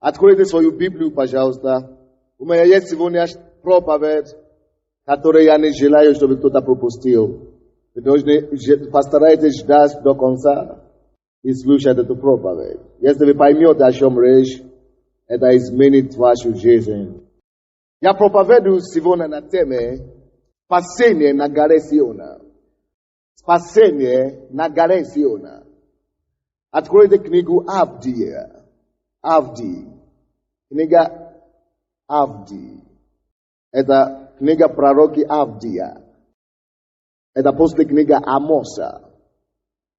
Откройте свою Библию, пожалуйста. У меня есть сегодня проповедь, которую я не желаю, чтобы кто-то пропустил. Вы должны постарайтесь ждать до конца и слушать эту проповедь. Если вы поймете, о чем речь, это изменит вашу жизнь. Я проповедую сегодня на теме спасение на горе Сиона. Спасение на горе Сиона. Откройте книгу Авдия. Авдий. Книга Авдий. Это книга пророки Авдия. Это после книга Амоса.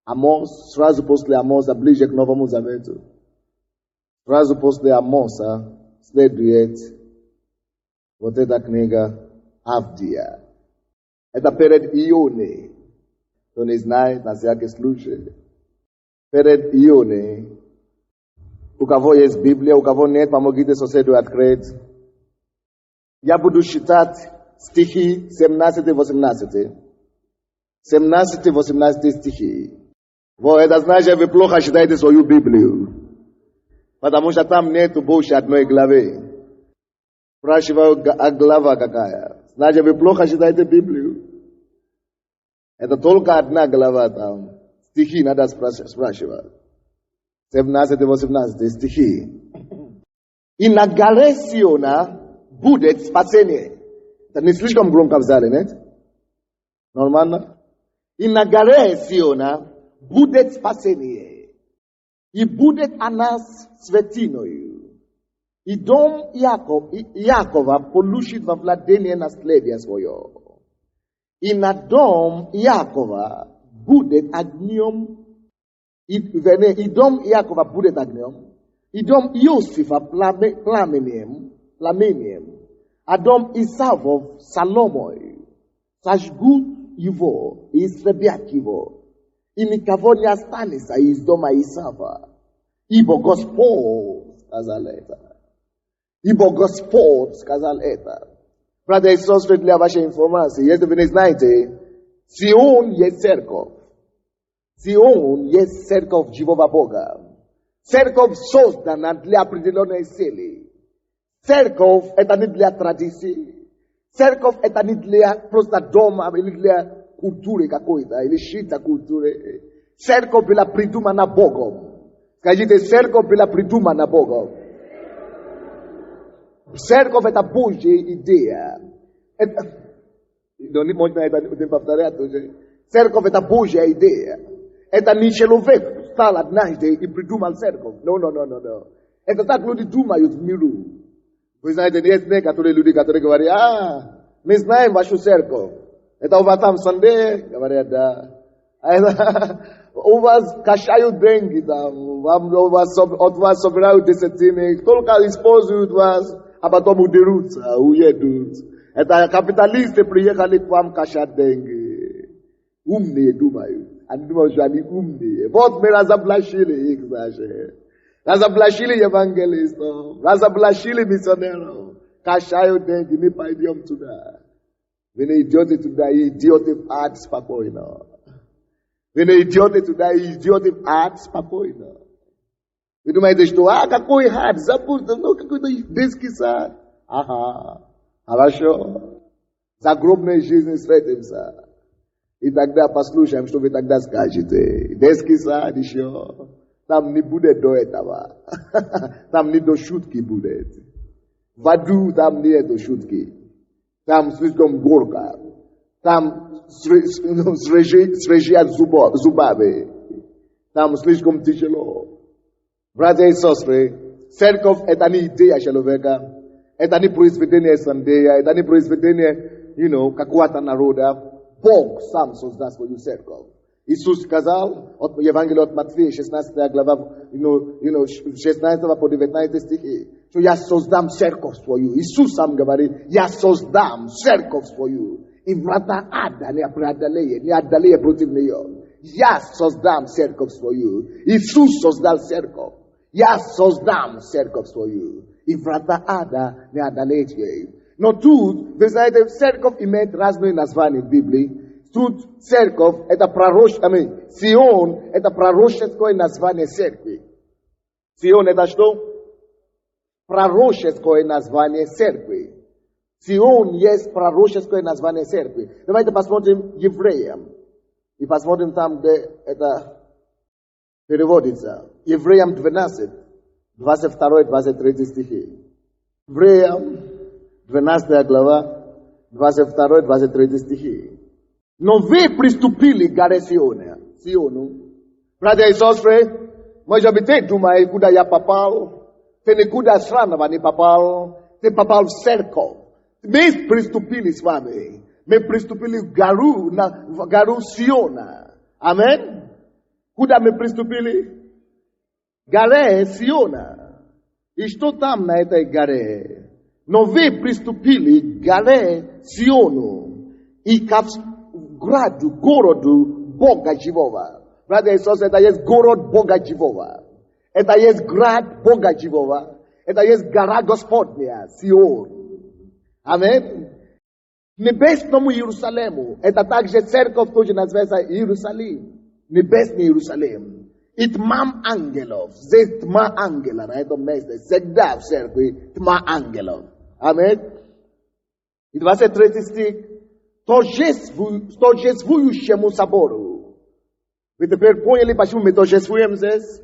Амос, сразу после Амоса, ближе к Новому Завету. Сразу после Амоса следует вот эта книга Авдия. Это перед Ионой. Кто не знает, на всякий случай. Перед Ионой. У кого есть Библия, у кого нет, помогите соседу открыть. Я буду читать стихи 17-18. 17-18 стихи. Вот это значит, вы плохо читаете свою Библию. Потому что там нету больше одной главы. Спрашиваю, а глава какая? Значит, вы плохо читаете Библию. Это только одна глава там. Стихи надо спрашивать. 17-18 стихи. И на горе Сиона будет спасение. Это не слишком громко в зале, нет? Нормально? И на горе Сиона будет спасение. И будет она святиною. И дом Якова получит во владение наследие свое. И на дом Якова будет огнем. И дом Якова будет огнем. И дом Иосифа пламенем. А дом Исавов соломой. Сожгут его и истребят его. И никого не останется из дома Исава. Ибо Господь сказал это. Ибо Господь сказал это. Братья и сестры, для вашей информации, если вы не знаете, Сион есть церковь. Сион есть церковь живого Бога. Церковь создана для определенной цели. Церковь это не для традиций. Церковь это не для просто дома или для культуры какой-то, или чьей-то культуры. Церковь была придумана Богом. Скажите, церковь была придумана Богом. Церковь это Божья идея. Церковь это Божья идея. Это не человек встал однажды и придумал церковь. No. Это так люди думают в миру. Вы знаете, есть некоторые люди, которые говорят, мы знаем вашу церковь. Это у вас там Sunday? Говорят, да. У вас кашают деньги там, от вас собирают десятины, только используют вас, а потом удерутся, уедут. Это капиталисты приехали к вам кашать деньги. Умные думают. Они думают, что они умные. Вот мы разоблачили их, значит. Разоблачили евангелистов, разоблачили миссионеров. Кашают деньги, не пойдем туда. Вы не идете туда, и идете в ад спокойно. Вы не идете туда, и идете в ад спокойно. Вы думаете, что, какой ад, забудьте, какой-то детский сад. Ага, хорошо. Загробной жизни встретимся. И тогда послушаем, что вы тогда скажете. Детский сад еще. Там не будет до этого. Там не до шутки будет. В аду там нет до шутки. Там слишком горько. Там срежят зубами. Там слишком тяжело. Братья и сестры, церковь это не идея человека. Это не произведение Сандея. Это не произведение, какого-то народа. Бог сам создал свою церковь. Иисус сказал, от Евангелия от Матфея, 16 глава, 16 по 19 стихи, что я создам церковь свою. Иисус сам говорит, я создам церковь свою. И врата ада не одолеет против нее. Я создам церковь свою. Иисус создал церковь. Я создам церковь свою. И врата ада не одолеет ее. Но тут, вы знаете, церковь имеет разные названия в Библии. Тут церковь, это Сион, это пророческое название церкви. Сион это что? proroczeskie nazwanie cerkwi. Sion jest proroczeskie nazwanie cerkwi. Давайте посмотрим Евреям. И посмотрим там, где это переводится. Евреям 12, 22-23 стихи. Евреям 12 глава, 22-23 стихи. Но вы приступили к горе Сиону. Братья и сестры, может быть, ты думаешь, куда я попал? Ты никуда странного не попал. Ты попал в церковь. Мы приступили с вами. Мы приступили в гору Сиона. Аминь. Куда мы приступили? Горе Сиона. И что там на этой горе? Но вы приступили к горе Сиону и к городу Бога Живого. Братья и сестры, это есть город Бога Живого. Это есть град Бога Живого. Это есть гора Господня, Сион. Аминь. Небесному Иерусалиму. Это также церковь тоже называется Иерусалим. Небесный Иерусалим. И тьма ангелов. Здесь тьма ангела на этом месте. Всегда в церкви тьма ангелов. Аминь. И 23 стих. Торжествующему собору. Вы теперь поняли, почему мы торжествуем здесь?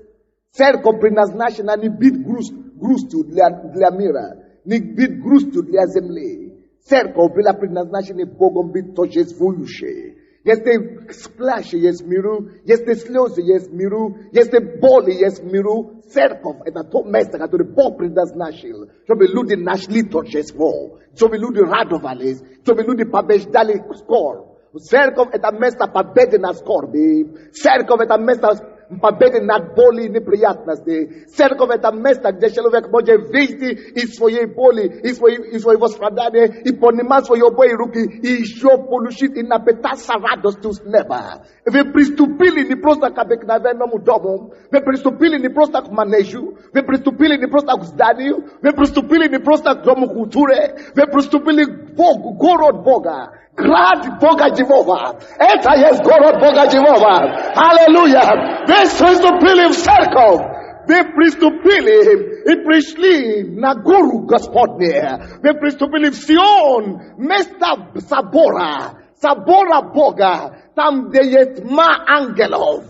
Церковь предназначена не быть грустью для мира, не быть грустью для земли. Церковь была предназначена Богом быть торжествующей. Если сплаши есть в миру, если слезы есть в миру, если боли есть в миру, церковь — это то место, которое Бог предназначил, чтобы люди нашли торжество, чтобы люди радовались, чтобы люди побеждали скорбь. Церковь — это место победы над скорби. Церковь — это место победы над боли и неприятности. Церковь — это место, где человек может выйти из своей боли, из своего страдания и поднимать свои обои руки и еще получить и напитаться радостью с неба. Вы приступили не просто к обыкновенному дому, вы приступили не просто к манежу, вы приступили не просто к зданию, вы приступили не просто к дому культуры, вы приступили к Богу, город Бога. Град Бога Живого. Это есть город Бога Живого. Аллилуйя. Вы приступили в церковь. Вы приступили и пришли на гору Господне. Вы приступили в Сион, место собора. Собора Бога. Там, где есть тьма ангелов.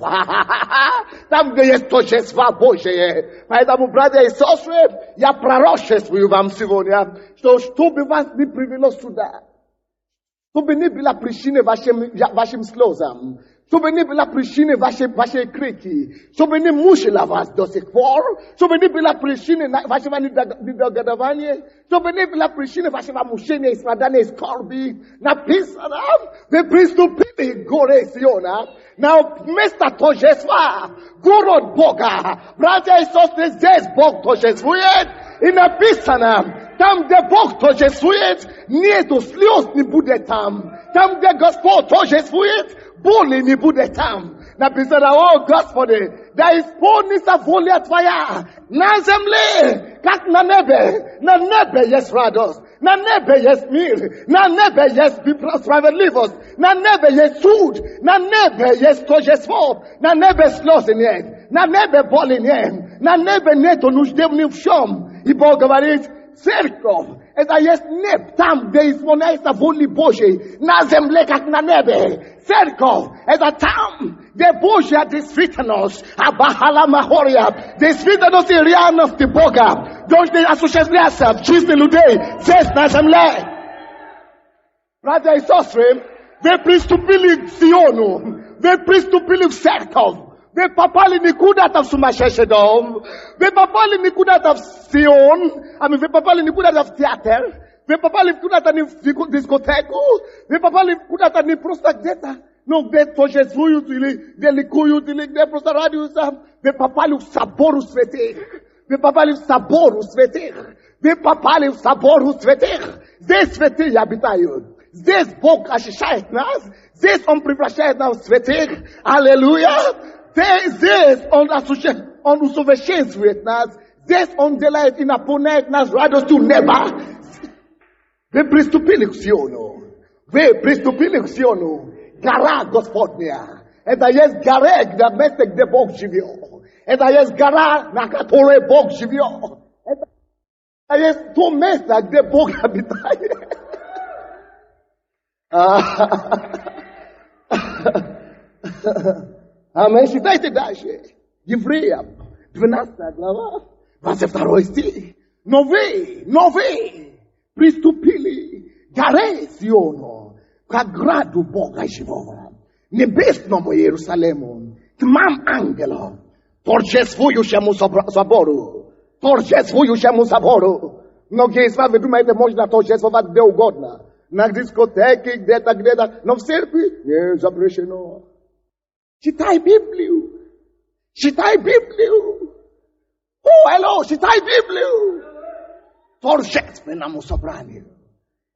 Там, где есть торжество Божие. Поэтому, братья и сестры, я пророчествую вам сегодня, что бы вас не привело сюда, чтобы не была причиной вашим слезам, чтобы не была причиной вашей крики, чтобы не мучила вас до сих пор, чтобы не была причиной вашего недогадывания, чтобы не была причиной вашего мучения и страдания и скорби. Написано, вы приступили к горе Сиона, на место торжества, город Бога. Братья и сестры, здесь Бог торжествует, и написано, там, где Бог торжествует, нету слез не будет там. Там, где Господь торжествует, боли не будет там. Написано, о Господи, да исполнится воля Твоя на земле, как на небе. На небе есть радость, на небе есть мир, на небе есть справедливость, на небе есть суд, на небе есть торжество, на небе слезы нет, на небе боли нет, на небе нету нужды ни в чем. И Бог говорит, церковь, это есть небо, там, где исполняется воля Божьей, на земле, как на небе. Церковь, это там, где Божья действительность, действительность и реальность Бога должны осуществляться в жизни людей здесь, на земле. Братья и сестры, вы приступили к Сиону, вы приступили в церковь. Вы попали не куда-то в сумасшедший дом. Вы попали не куда-то в Сион. Вы попали не куда-то в театр. Вы попали куда-то не в дискотеку. Вы попали куда-то не просто где-то. Но где торжествуют или где ликуют или где просто радуются. Вы попали в собор святых. Вы попали в собор святых. Вы попали в собор святых. Здесь святые обитают. Здесь Бог ощущает нас. Здесь Он превращает нас в святых. Аллилуйя. Здесь Он усовершенствует нас. Здесь Он делает и наполняет нас радостью неба. Вы приступили к Сиону. Вы приступили к Сиону. Гора Господня. Это есть гора, на месте, где Бог живет. Это есть гора, на которой Бог живет. A jest to miejsce, gdzie Bóg habituje. Amen. Считайте дальше. Евреям, 12 глава, 22 стих. Но вы приступили к горе Сиону, к граду Бога живого, небесному Иерусалиму, к тьмам ангелов, торжествующему собору. Многие из вас, вы думаете, можно торжествовать где угодно. На дискотеке, где-то, но в церкви не запрещено. Читай Библию. Читай Библию. Читай Библию. Торжественному собранию.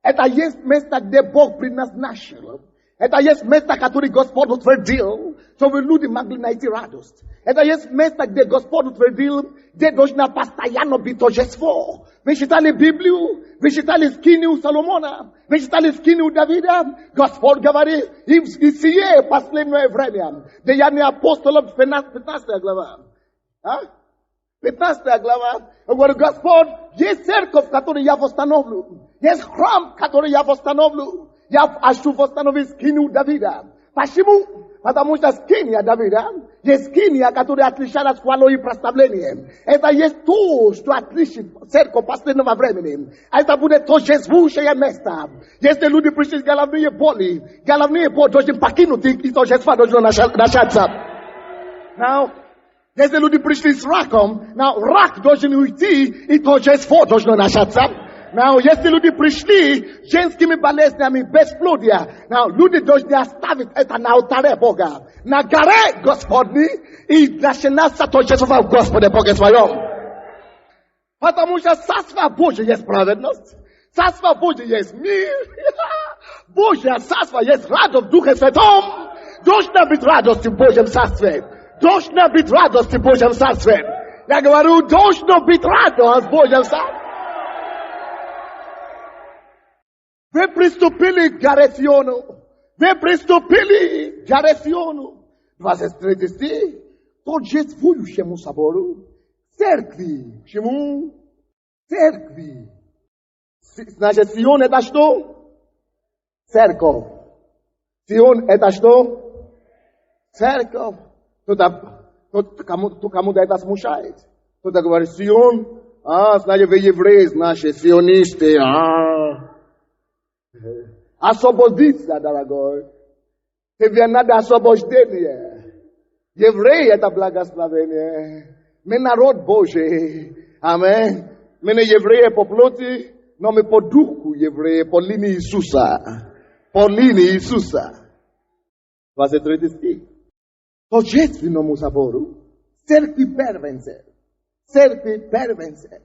Это есть место, где Бог предназначил. Это есть место, которое Господь утвердил, чтобы люди могли найти радость. Это есть место, где Господь утвердил, где должно постоянно быть торжество. Вы читали Библию, вы читали скинию Соломона, вы читали скинию Давида. Господь говорит, и сие последнее время. Деяния апостолов, 15 глава. 15 глава. Говорит, Господь, есть церковь, которую я восстановлю. Есть храм, который я восстановлю. Я хочу восстановить скинию Давида. Почему? Потому что скиния Давида есть скиния, которая отличалась хвалой и прославлением. Это есть то, что отличит церковь последнего времени. Это будет торжествующее место. Если люди пришли с головные боли должны покинуть и торжество должно начаться. Если люди пришли с раком, рак должен уйти и торжество должно начаться. Если люди пришли с женскими болезнями, бесплодия, люди должны оставить это на алтаре Бога, на горе Господней, и начинаться торжество в Господе Боге своем. Потому что Царство Божие есть праведность, Царство Божие есть мир, Божье Царство есть радость в Духе Святом. Должна быть радость в Божьем Царстве. Должна быть радость в Божьем Царстве. Я говорю, должна быть радость в Божьем Царстве. Вы приступили к горе Сиону. Вы приступили к горе Сиону. 23 стих. Торжествующему собору. Церкви. Чему? Церкви. Значит, Сион это что? Церковь. Сион это что? Церковь. Кому-то это смущает. Кто-то говорит, Сион. Значит, вы евреи, значит, сионисты. Освободиться, дорогой. Тебе надо освобождение. Евреи это благословение. Мы народ Божий. Аминь. Мы не евреи по плоти, но мы по духу евреи, по линии Иисуса. По линии Иисуса. 23 стих. Торжественному собору. Церкви первенце. Церкви первенце.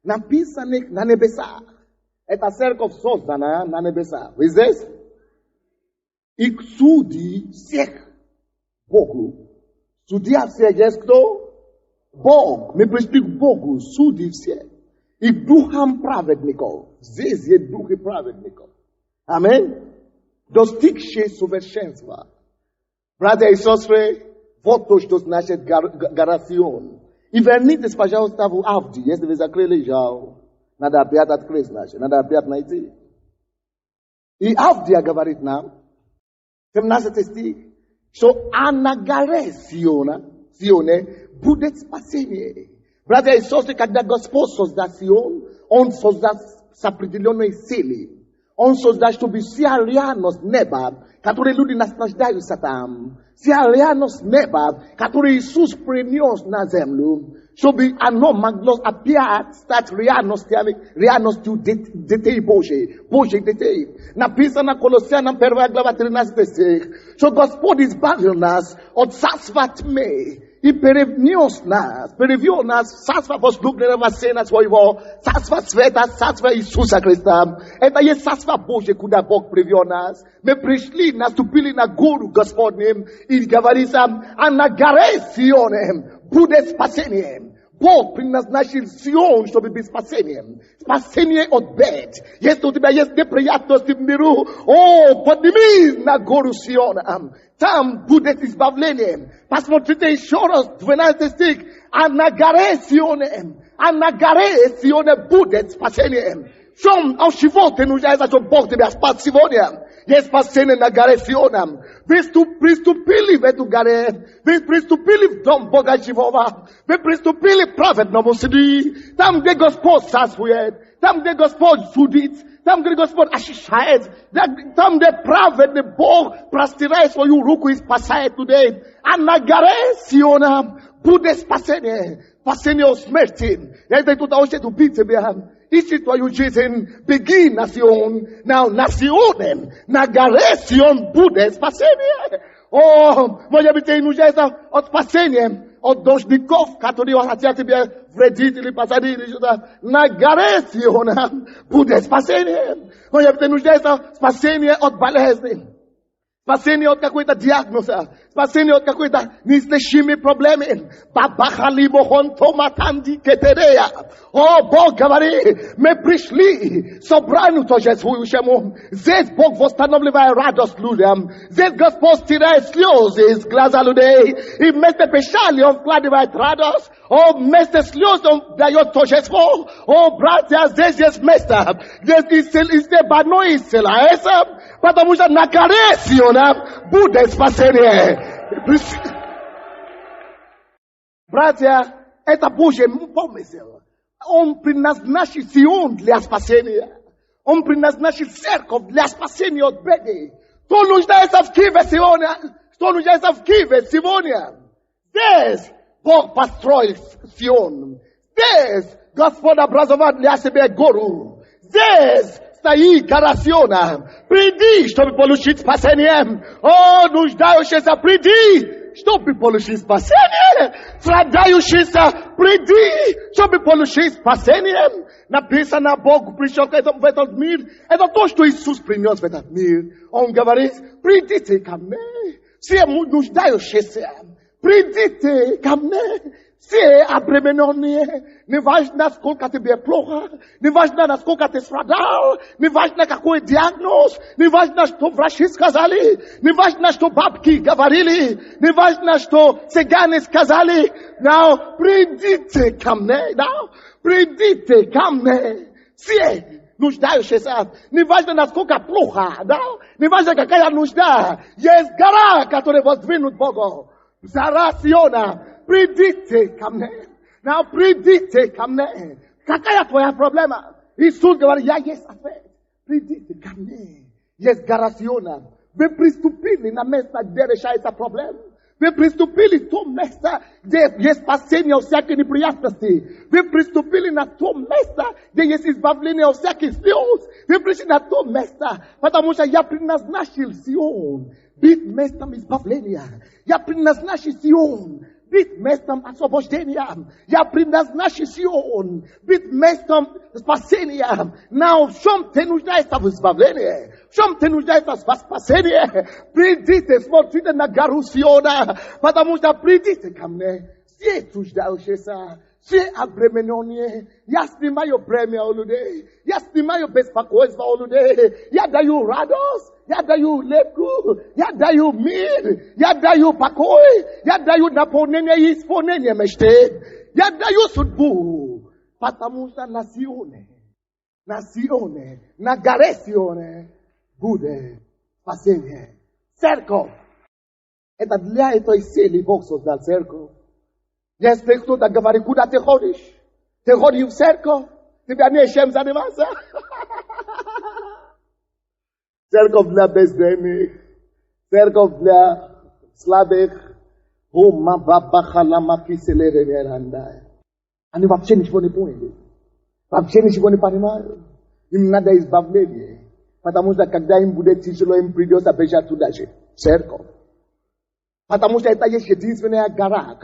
Написанных на небесах. Это церковь создана на небесах. Вы здесь? И к судьи всех Богу. Судья всех есть кто? Бог. Мы пришли к Богу, судьи всех. И к духам праведников. Здесь есть духи праведников. Аминь. Достигшие совершенства. Братья и сестры, вот то, что значит гора Сион. И вернитесь, пожалуйста, в Авди, если вы закрыли жал. Надо опять открыть, значит, надо опять найти. И Авдия говорит нам, 17 стих, что на горе Сионе будет спасение. Братья и сестры, когда Господь создаст Сион, Он создаст с определенной целью. Он создаст, чтобы вся реальность неба, которой люди наслаждаются там, вся реальность неба, которую Иисус принес на землю, чтобы оно могло опять стать реальностью детей Божьих детей. Написано Колоссянам 1 глава 13 стих, что Господь избавил нас от царства тьмы и перевел нас в царство возлюбленного Сына Своего, царство света, царство Иисуса Христа. Это есть царство Божье, куда Бог привел нас. Мы пришли, наступили на гору Господню, и говорится, а на горе Сионе будет спасение. Бог предназначил Сион, чтобы быть спасением. Спасение от бед. Если у тебя есть неприятности в миру, поднимись на гору Сиона. Там будет избавление. Посмотрите еще раз, 12 стих. А на горе Сионе, Anagarezione bude spasenie. Som au shivot nu jaisa to bog de spasivonia. Yes pasene nagareziona. Pristupili vetu gare. Pristupili dom boga shivova. Pristupili prophet no mosidi. Tam de gospel saswet. Tam de gospel sudit. Tam de gospel ashishaet. Tam de prophet de bog prastirais for you ruku is pasai today. Anagareziona bude spasene. Pasene osmertin. Ja de tuta oche tu pizze beam. Ici toi Eugene begin nation now nationen nagaresion budes pasenie. Oh, moja bitei nu jesa od pasenie od doshnikov katoli hatia tebe vredit li pasadi juda nagaresion budes pasenie. Moja bitei nu jesa pasenie od balezne. Spasenie od какой-то диагноза. Спасение от какой-то неизлечимой проблемы. Бабахали бохон томатанди кетерея. О, Бог говорит, мы пришли собранию торжествующему. Здесь Бог восстанавливает радость людям. Здесь Господь стирает слезы из глаза людей. И вместо печали Он вкладывает радость. О, вместо слез Он дает торжество. О, братья, здесь есть место, где больной исцеляется, потому что на каресиона будет спасение. Братья, это Божий помысел. Он предназначил Сион для спасения. Он предназначил церковь для спасения от беды. Кто нуждается в Киеве сегодня? Кто нуждается в Киеве сегодня? Здесь Бог построил Сион. Здесь Господь образовал для себя гору. Здесь стоит гора Сиона. Приди, чтобы получить спасение. О, нуждающийся, приди, чтобы получить спасение. Страдающийся, приди, чтобы получить спасение. Написано, Бог пришел в этот мир. Это то, что Иисус принес в этот мир. Он говорит, придите ко мне, все нуждающиеся. Придите ко мне, все обремененные. Не важно, сколько тебе плохо, не важно, насколько ты страдал, не важно, какой диагноз, не важно, что врачи сказали, не важно, что бабки говорили, не важно, что цыгане сказали. Но придите ко мне, да? Придите ко мне, все нуждающиеся. Не важно, насколько плохо, да? Не важно, какая нужда. Есть гора, которая воздвинут Богу. Гора Сиона, придите ко мне. Now, придите ко мне. Какая твоя проблема? Иисус говорит, я есть ответ. Придите ко мне. Есть гора Сиона. Вы приступили на место, где решается проблема. Вы приступили в то место, где есть спасение от всякой неприятности. Вы приступили на то место, где есть избавление от всяких слез. Вы пришли на то место, потому что я предназначил Сион быть местом избавления. Я предназначил Сион быть местом освобождения. Я предназначил Сион быть местом спасения. Но в чем ты нуждаешься в избавлении? В чем ты нуждаешься в спасении? Придите, смотрите на гору Сиона, потому что придите ко мне. Все нуждающиеся, все обремененные. Я снимаю бремя у людей. Я снимаю беспокойство у людей. Я даю радость. Я даю легкую, я даю мир, я даю покой, я даю наполнение и исполнение мечты. Я даю судьбу, потому что на Сионе, на горе Сионе будет спасение. Церковь. Это для этой цели Бог создал церковь. Если кто-то говорит, куда ты ходишь? Ты ходишь в церковь? Тебя нечем заниматься? Церковь для бездельных, церковь для слабых. Они вообще ничего не поняли. Вообще ничего не понимают. Им надо избавление. Потому что когда им будет тяжело, им придется бежать туда же. Церковь. Потому что это есть единственная гора,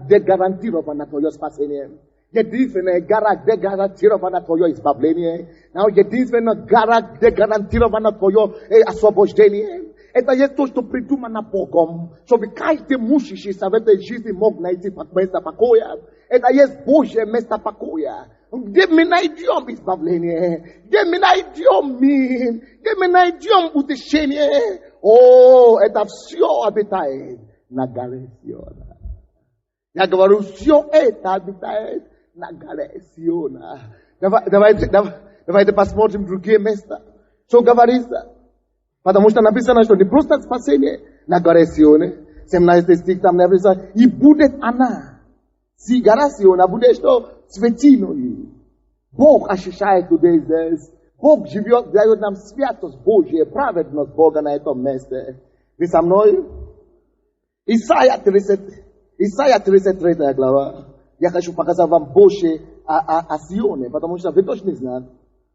где гарантировано твое спасение. Единственная гора, где гарантировано твое избавление. Единственная гора, где гарантировано твое освобождение. Это есть то, что придумано Богом, чтобы каждый мучащийся в этой жизни мог найти место покоя. Это есть Божье место покоя. Где мы найдем избавление, где мы найдем мир, где мы найдем утешение. О, это все обитает на горе Сиона. Я говорю, все это обитает nagalesiona. Давайте посмотрим другие места. Что говорится? Потому что написано, что не просто спасение на горе Сионе. 17 стих там написано. И будет она. Гора Сиона будет что? Светиной. Бог ощущает людей здесь. Бог живет, дает нам святость Божья, праведность Бога на этом месте. Вы со мной? Исайя 33 глава. Я хочу показать вам больше о Сионе, потому что вы точно не знаете,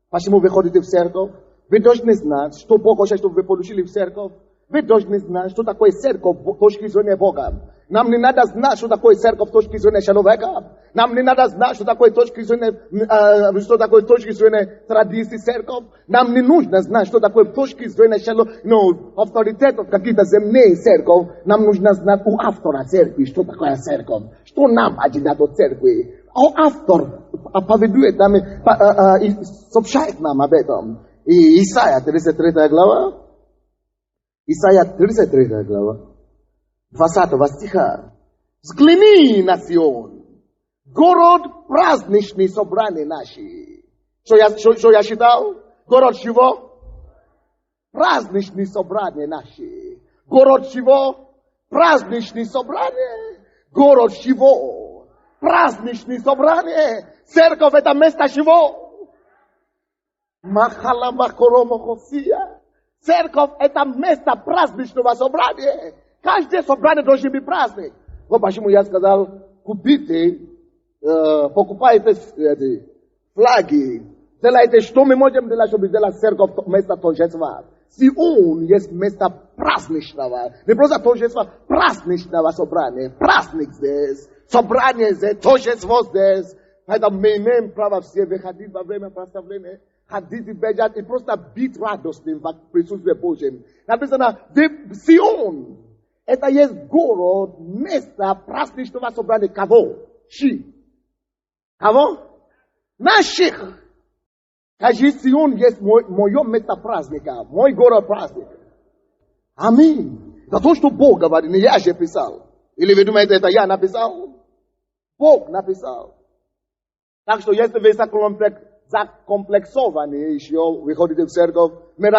почему вы ходите в церковь. Вы должны знать, что Бог хочет, чтобы вы получили в церковь. Вы должны знать, что такое церковь с точки зрения Бога. Нам не надо знать, что такое церковь с точки зрения человека. Нам не надо знать, что такое точки зрения традиции церковь. Нам не нужно знать, что такое точки зрения авторитетов каких-то земных церковь. Нам нужно знать у автора церкви, что такое церковь. Что нам ожидать от церкви. Автор поведует нам, сообщает нам об этом. И Исайя 33 глава. Исайя 33 глава, 20 стиха. Взгляни на Сион, город праздничный собрания наши. Что я считал? Город чего? Праздничные собрания наши. Город чего? Праздничные собрания. Город чего? Праздничные собрания. Церковь это место чего? Махала Макоромо Хосия. Церковь – это место праздничного собрания. Каждое собрание должен быть праздник. Вот почему я сказал, покупайте флаги. Делайте, что мы можем делать, чтобы сделать церковь место торжества. Сион есть место праздничного. Не просто торжества, праздничного собрания. Праздник здесь. Собрание здесь, торжество здесь. Поэтому мы имеем право все выходить во время прославления. Ходить и бежать и просто быть радостным в присутствии Божьем. Написано, Сион, это есть город, место праздничного собрания кого? Кого? Наших. Скажи, Сион есть мое место праздника, мой город праздник. Аминь. За то, что Бог говорит, не я же писал. Или вы думаете, это я написал? Бог написал. Так что если вы zakompleksowanie еще, вы ходите в церковь, мы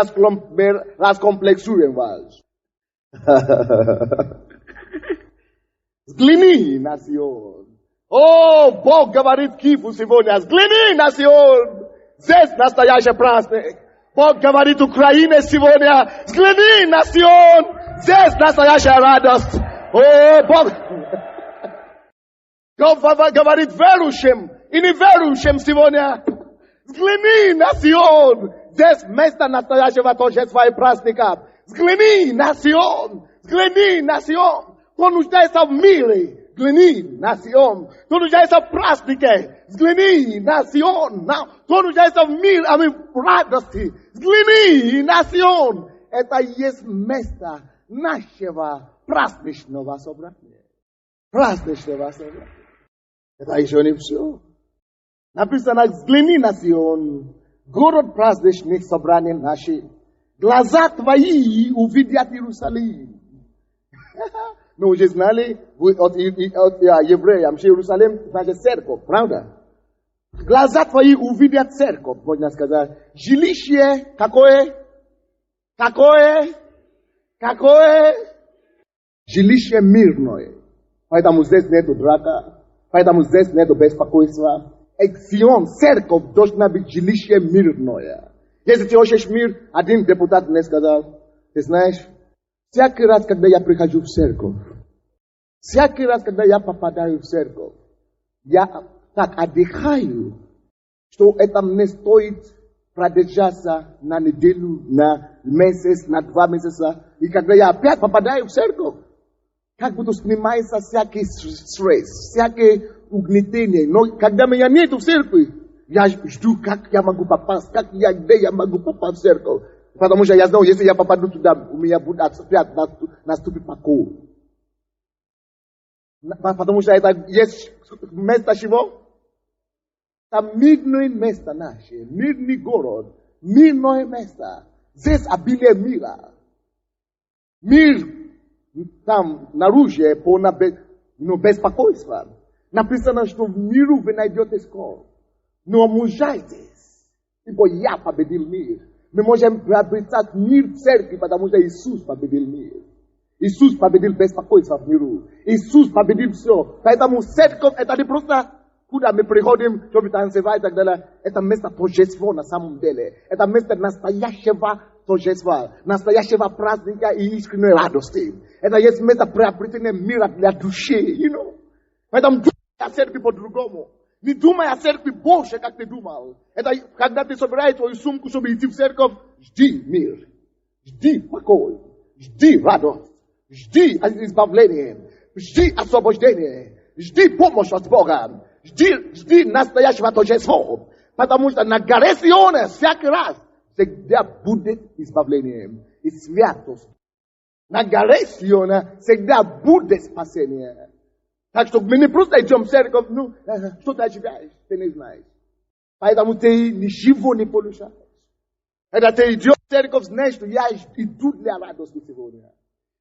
раскомплексуем вас. Взгляни на Сион. О, Бог говорит Кифу сегодня, взгляни на Сион. Здесь настоящий праздник. Бог говорит Украине сегодня, взгляни на Сион. Здесь настоящая радость. О, Бог говорит верующим и неверующим сегодня. Взгляни на Сион. Здесь место настоящего торжества и праздника. Взгляни на Сион. Взгляни на Сион. Кто нуждается в мире, взгляни на Сион. Кто нуждается в празднике, взгляни на Сион. Кто нуждается в мире, в радости, взгляни на Сион. Это есть место нашего праздничного собрания. Праздничного собрания. Это еще не все. Написано, взгляни на Сион, город праздничных собраний наших. Глаза твои увидят Иерусалим. Мы уже знали от евреям, что Иерусалим значит церковь, правда? Глаза твои увидят церковь, можно сказать. Жилище какое? Какое? Жилище мирное. Поэтому здесь нету драка, поэтому здесь нету беспокойства. Сион, церковь должна быть жилище мирное. Если ты хочешь мир, один депутат мне сказал, ты знаешь, всякий раз, когда я прихожу в церковь, всякий раз, когда я попадаю в церковь, я так отдыхаю, что это мне стоит продержаться на неделю, на месяц, на 2 месяца. И когда я опять попадаю в церковь, как будто снимается всякий стресс, всякое угнетение. Но когда меня нету в церкви, я жду, как я могу попасть, где я могу попасть в церковь. Потому что я знаю, если я попаду туда, у меня будет опять наступит покой. Потому что это есть место чего? Это мирное место наше, мирный город, мирное место. Здесь обилие мира. Мир там наружу полно беспокойства. Napisano što miru ve najдете скоро. Но мужайтесь, ибо я победил мир. Мы можем приобретать мир в церкви, потому что Иисус победил мир. Иисус победил беспокойство в миру. Иисус победил все. Поэтому церковь это не просто куда мы приходим, чтобы танцевать и так далее. Это место торжества на самом деле. Это место настоящего торжества, настоящего праздника и искренней радости. Это есть место приобретения мира для души, you know. Поэтому думай о церкви по-другому. Не думай о церкви больше, как ты думал. Это когда ты собираешь твою сумку, чтобы идти в церковь, жди мир, жди покой, жди радость, жди избавление, жди освобождение, жди помощь от Бога, жди настоящего торжества. Потому что на горе Сиона всякий раз всегда будет избавление и святость. На горе Сиона всегда будет спасение. Так что мы не просто идем в церковь, ну, что ты ожидаешь, ты не знаешь. Поэтому ты ничего не получаешь. Это ты идешь в церковь, знаешь, что я иду для радости сегодня.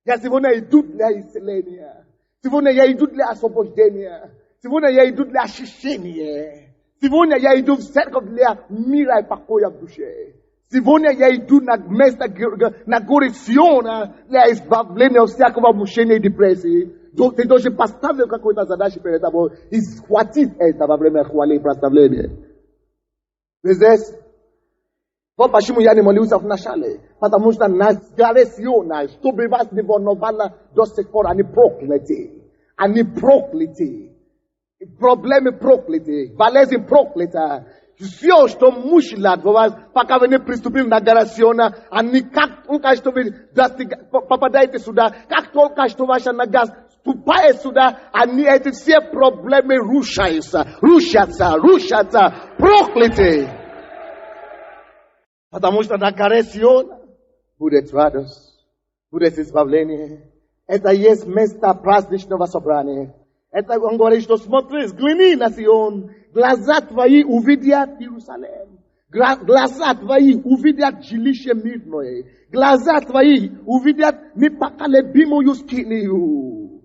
Я сегодня иду для исцеления. Сегодня я иду для освобождения. Сегодня я иду для очищения. Сегодня я иду в церковь для мира и покоя в душе. Сегодня я иду на место, на горе Сиона для избавления от всякого мучения и депрессии. Ты должен поставить какую-то задачу перед тобой и схватить это во время хвалы и прославления. Здесь, вот почему я не молился вначале. Потому что на горе Сиона, чтобы вас не волновало до сих пор, они прокляты. Они прокляты. Проблемы прокляты. Болезнь проклята. Все, что мучило вас, пока вы не приступили на гору Сиона, они как только что вы попадаете сюда, как только что ваша нога ступает сюда, они эти все проблемы рушатся, прокляты. Потому что на горе Сиона будет радость, будет избавление. Это есть место праздничного собрания. Это он говорит, что смотри, взгляни на Сион, глаза твои увидят Иерусалим, глаза твои увидят жилище мирное, глаза твои увидят непоколебимую скинию.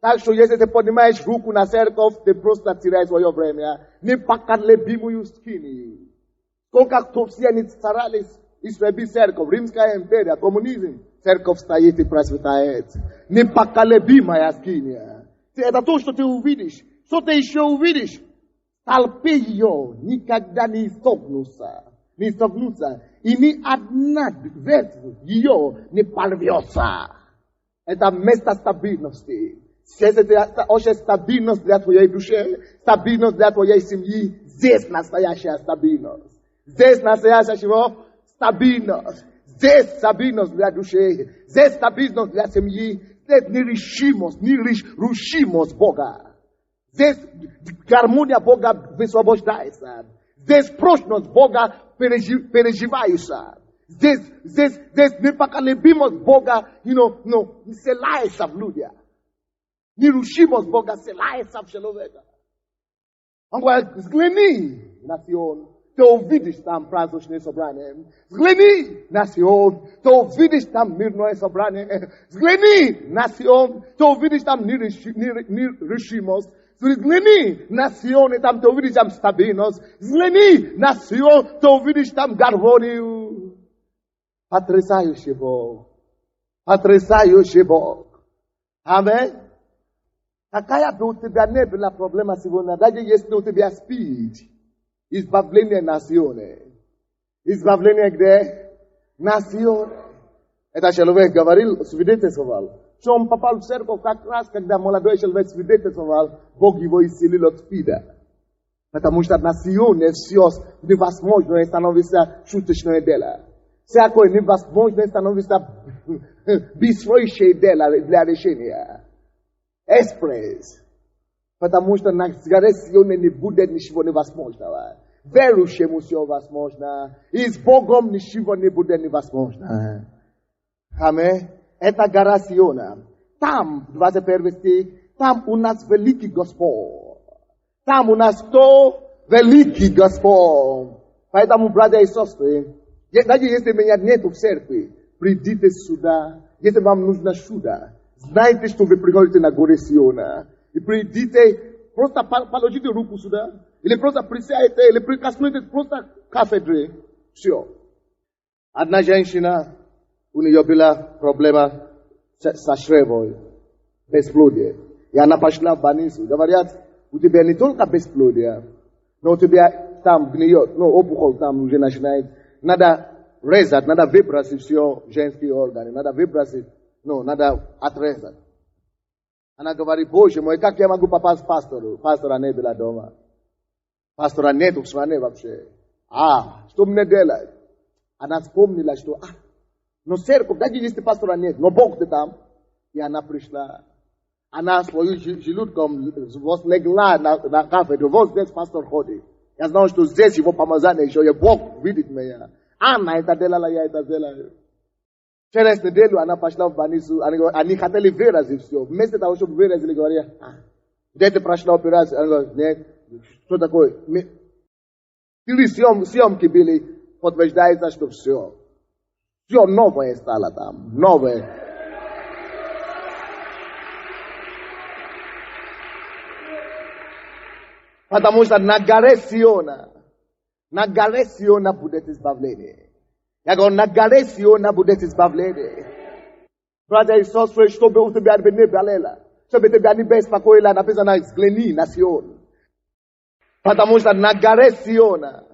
Так что если ты поднимаешь руку на церковь, ты просто теряешь свое время. Непоколебимую скинию. Сколько кто все они старались истребить церковь, Римская империя, коммунизм, церковь стоит и процветает. Непоколебимая скиния. Это то, что ты увидишь. Что ты еще увидишь? Толпы ее никогда не столкнутся. И ни одна ветвь ее не порвется. Это место стабильности. Это очень стабильность для твоей души, стабильность для твоей семьи. Здесь настоящая стабильность. Здесь настоящая чего? Стабильность. Здесь стабильность для души. Здесь стабильность для семьи. Здесь нерушимость Бога. Здесь гармония Бога высвобождается. Здесь прочность Бога переживается. Здесь непоколебимость Бога, селяется в людях. Нерушимость Бога селяется в человека. Он говорит, взгляни на Сион. Ты увидишь там праздничное собрание. Взгляни на Сион, ты увидишь там мирное собрание. Взгляни на Сион, ты увидишь там нерешимость. Взгляни на Сион, и там ты увидишь там стабильность. Взгляни на Сион, ты увидишь там гармонию. Потрясающий Бог. Потрясающий Бог. Аминь. Какая бы у тебя не была проблема сегодня, даже если у тебя спит. Избавление на Сионе. Избавление где? На Сионе. Это человек говорил, свидетельствовал. Что он попал в церковь как раз, когда молодой человек свидетельствовал, Бог его исцелил от СПИДа. Потому что на Сионе все невозможно становится шуточное дело. Всякое невозможно становится быстрейшее дело для решения. Экспресс. Потому что на горе Сионе не будет ничего невозможного. Верующему все возможно. И с Богом ничего не будет невозможно. Аминь. Это гора Сиона. Там, 21 стих, там у нас великий Господь. Там у нас кто? Великий Господь. Поэтому, братья и сестры, даже если меня нет в церкви, придите сюда. Если вам нужно чудо, знайте, что вы приходите на горе Сиона. И придите просто положите руку сюда, или просто присядьте, или прикоснитесь просто к кафедре. Все. Одна женщина, у нее была проблема со чревом, бесплодие. И она пошла в больницу. Говорят, у тебя не только бесплодие, но у тебя там гниет, опухоль там уже начинает. Надо резать, надо выбросить все женские органы, надо выбросить, надо отрезать. Она говорит, Боже мой, как я могу попасть к пастору? Пастора не было дома. Пастора нет в стране вообще. Что мне делать? Она вспомнила, что, но церковь, даже если пастора нет, но Бог-то там. И она пришла. Она свою желудком легла на кафедру. Вот здесь пастор ходит. Я знал, что здесь его помазание еще, и Бог видит меня. Она это делала, я это делаю. Через неделю она пошла в больницу, они хотели выразить все. Вместо того, чтобы выразили, говорят, где ты прошла операцию? Она говорит, нет, что такое? Или съемки были, подтверждается, что все. Все новое стало там, новое. Потому что на горе Сиона будет избавление. Я говорю, на горе Сиона будет избавление. Братья и сестры, чтобы у тебя не болело, чтобы тебя не беспокоило, написано, взгляни на Сион. Потому что на горе Сиона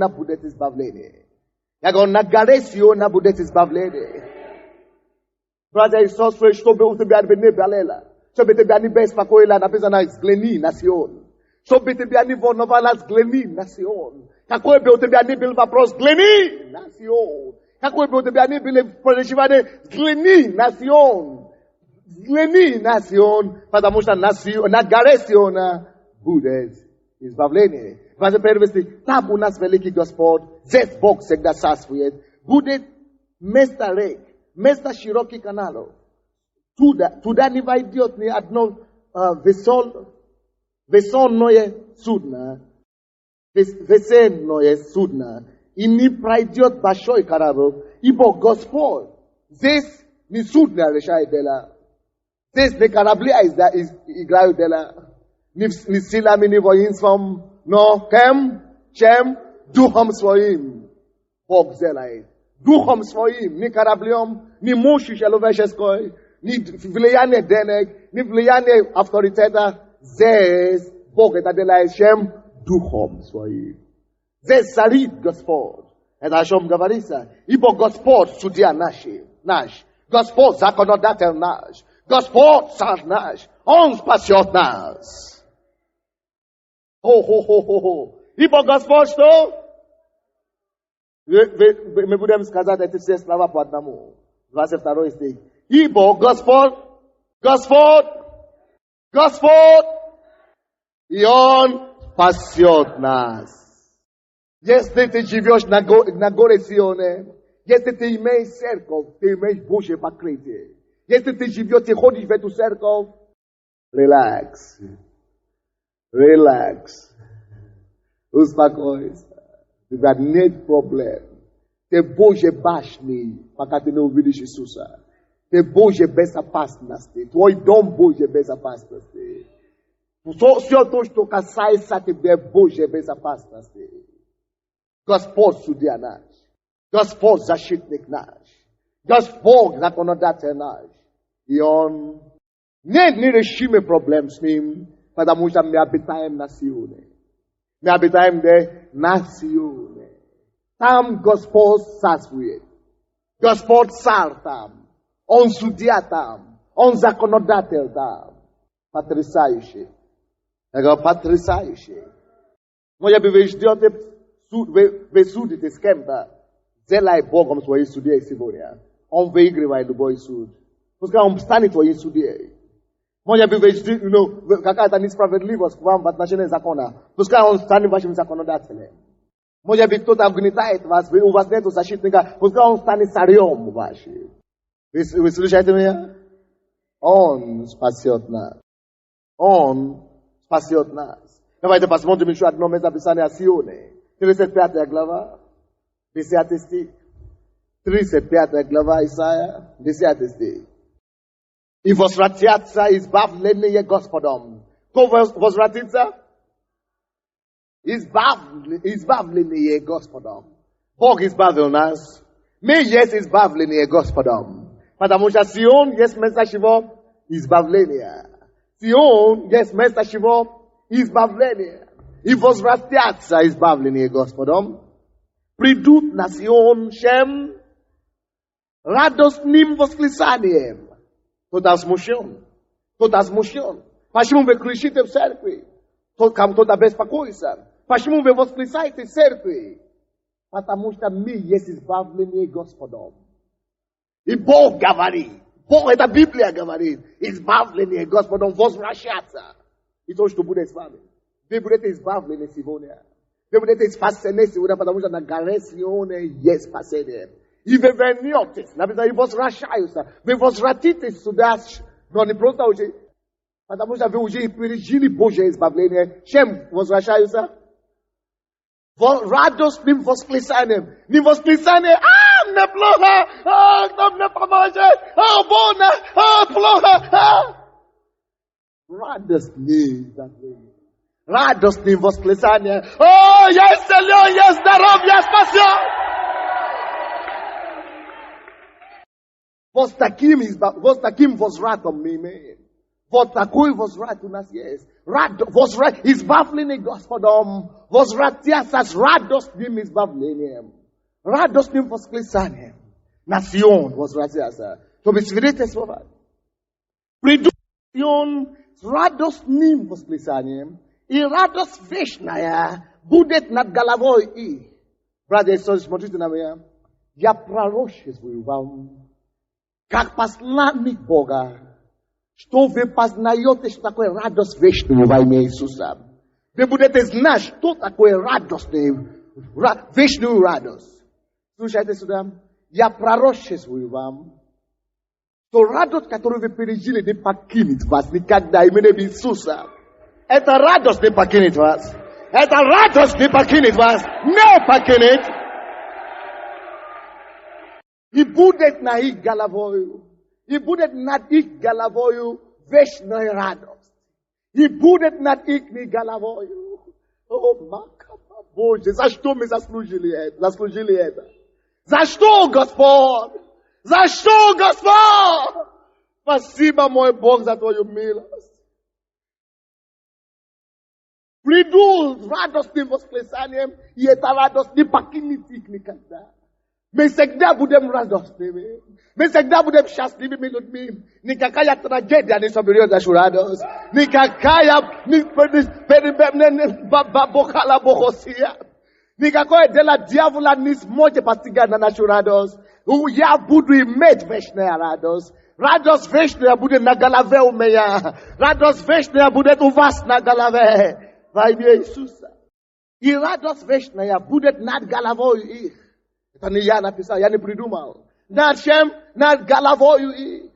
будет избавление. Я говорю, на горе Сиона будет избавление. Братья и сестры, чтобы у тебя не болело, чтобы тебя не беспокоило, написано, взгляни на Сион. Чтобы тебя не волновало, взгляни на Сион. Какой бы у тебя ни был вопрос, взгляни на Сион. Какой бы у тебя ни было переживание, взгляни на Сион. Взгляни на Сион, потому что на горе Сиона будет избавление. Важно перевести, там у нас великий Господь, здесь Бог всегда царствует, будет вместо рек, вместо широких каналов. Туда не войдет ни одно весенное судно, и не пройдет большой корабль, ибо Господь здесь не судно решает дело, здесь не корабли играют дело, не силами, не воинством, но чем духом своим Бог делает. Духом своим, не кораблем, не мощью человеческой, не влияние денег, не влияние авторитета. Здесь Бог это делает чем духом своим. Здесь царит Господь. Это о чем говорится. Ибо Господь судья наш. Господь законодатель наш. Господь царь наш. Он спасет нас. Ибо Господь что? Мы будем сказать эти все слова по одному. 22 стих. Ибо Господь, и Он спасет нас. Если ты живешь на горе Сионе, если ты имеешь церковь, ты имеешь Божье покрытие. Если ты живешь и ходишь в эту церковь, релакс. Успокойся. У тебя нет проблем. Ты Божьей башни, пока ты не увидишь Иисуса. Ты Божьей безопасности. Твой дом Божьей безопасности. Все то, что касается тебя Божьей безопасности. Господь судья наш. Господь защитник наш. Господь законодатель наш. И Он нет нерешимых проблем с Ним, потому что мы обитаем на Сионе. Мы обитаем на Сионе. Там Господь царствует. Господь царь там. Он судья там. Он законодатель там. Потрясающий. Я говорю, потрясающий. Може би ви ждете, вы судите с кем-то. Делай Богом своей судьей сегодня. Он выигрывает любой суд. Пускай Он станет твоей судьей. Може би вы ждете, какая-то несправедливость к вам в отношении закона. Пускай Он станет вашим законодателем. Може би кто-то угнетает вас, у вас нет защитника. Пускай Он станет царем вашим. Вы слышите меня? Он спасет нас. Он спасет нас. Давайте посмотрим еще одно место Писания о Сионе. 35 глава, 10 стих. 35 глава Исаия, 10 стих. I возвратятся избавленные Господом. Кто возвратится? Избавленные Господом. Бог избавил нас. Мы есть избавленные Господом. Потому что Сион есть место чего? Избавления. Сион есть место чего? Избавления. И возвратятся избавленные Господом. Придут на Сион чем? Радостным восклицанием. Кто-то смущен. Кто-то смущен. Почему вы кричите в церкви? Кто-то беспокоится. Почему вы восклицаете в церкви? Потому что мы есть избавленные Господом. И Бог говорит. Бог, это Библия говорит. Избавленные Господом возвращаться. И то, что будет с вами. Вы будете избавлены сегодня. Вы будете спасены сегодня, потому что на горе Сионе есть спасение. И вы вернетесь. Написано, и возвращаются. Вы возвратитесь сюда, но не просто уже. Потому что вы уже пережили Божье избавление. Чем возвращаются? Радостным восклицанием. Не восклицание, мне плохо, кто мне поможет, больно, плохо. Радостным восклицанием. Я исцелен, я здоров, я спасен. Вот таким возвратом мы имеем. Вот такой возврат у нас есть. Возврат, избавленный Господом, возвратятся с радостным избавлением, радостным восклицанием. На Сион возвратятся, чтобы свидетельствовать. Придут на Сион с радостным восклицанием, и радость вечная будет над головой их. Братья и сестры, смотрите на меня. Я пророчествую вам, как посланник Бога, что вы познаете, что такое радость вечную во имя Иисуса. Вы будете знать, что такое вечную радость. Слушайте сюда. Я пророчествую вам, что радость, которую вы пережили, не покинет вас никогда именем Иисуса. Эта радость не покинет вас. Эта радость не покинет вас. Не покинет. И будет на их головою. И будет над их головою вечная радость. И будет над их головою. Боже, за что мы заслужили это? За что, Господь? За что, Господь? Спасибо, мой Бог, за Твою милость. Приду с радостным восклицанием, и эта радость не покинет их никогда. Мы всегда будем радостными. Мы всегда будем счастливыми людьми. Никакая трагедия не соберет нашу радость. Никакое дело дьявола не сможет постигать на нашу радость. Я буду иметь вечная радость. Радость вечная будет на голове у меня. Радость вечная будет у вас на голове. Во имя Иисуса. И радость вечная будет над головой их. Это не я написал, я не придумал. Над чем? Над головою их.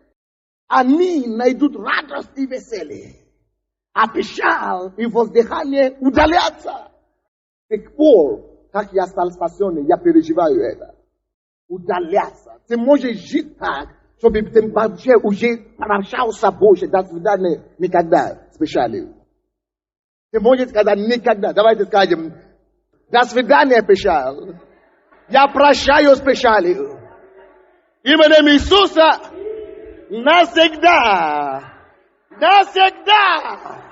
Они найдут радость и веселье. А печаль и воздыхание удалятся. С тех пор, как я стал спасенным, я переживаю это. Удалятся. Ты можешь жить так, чтобы ты вообще уже прощался Боже. До свидания никогда с печалью. Ты можешь сказать никогда. Давайте скажем, до свидания печаль. Я прощаю с печалью. Именем Иисуса навсегда. Навсегда.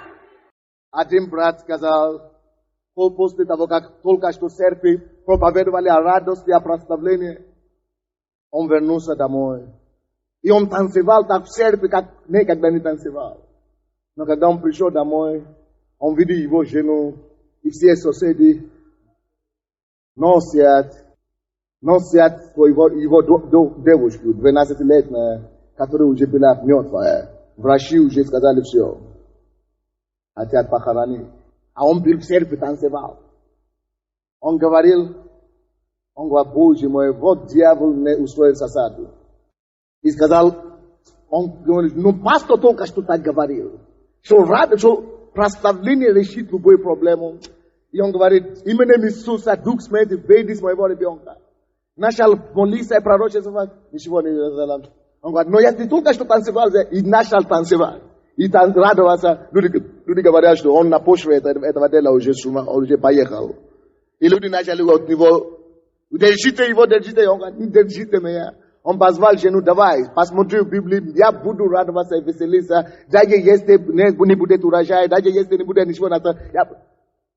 Один брат сказал, после того, как только что в церкви проповедовали о радости, о прославлении, он вернулся домой. И он танцевал так в церкви, как никогда не танцевал. Но когда он пришел домой, он видел его жену и все соседи носят его девушку, 12-летняя, которая уже была мертвая. Врачи уже сказали все. Хотят похоронить. А он был в церкви, танцевал. Он говорил, Боже мой, вот дьявол не устроил засаду. И сказал, он говорит, пастор только что так говорил. Что прославление решит любую проблему. И он говорит, именем Иисуса, Дух Святый, выйди с моего ребенка. Начал молиться и пророчествовать, ничего не сделал. On va no yati tout cache tanseval i national tanseval. I tan rado asa ludi gabariage to on na poche eta vadela o Jesuma o je paye kao. I ludi national au niveau delgite il va delgite on va delgite meya. On passe val chez nous davai pas montrer Bible ya budu rado asa veselisa daje yeste ne buni bude turaja daje yeste ne bude nishona ya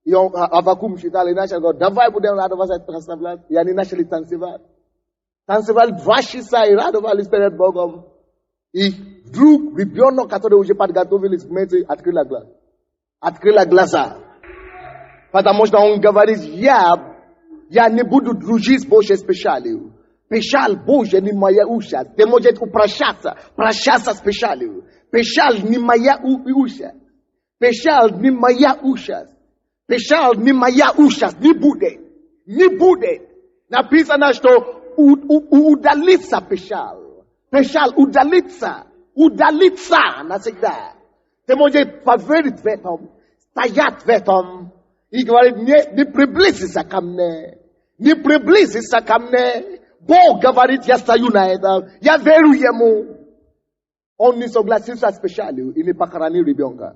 yon avakum shitale national davai bude rado asa transavlat yani national tanseval. Tanseval vashisa irado val spirit bogom. I drew ribiono katode uje pat gatovil is mete atkri la glace. Atkri la glace. Pata moshna on gavaris ya ne budu drujis boje speciale. Peshal boje ni maya usha. Temojet u prashasa speciale. Peshal ni maya usha. Peshal ni maya usha. Peshal ni maya usha. Ni bude. Na pisa na sto udalitsa peshal. Peshal udalitsa na segda. Temoje favorit vetom, stajat vetom. I gvarit ni priblisi sa kamne. Bo gavarit ya stayuna eda. Ya veru yemu. Oni so glasisa speciali ini pakarani ribionka.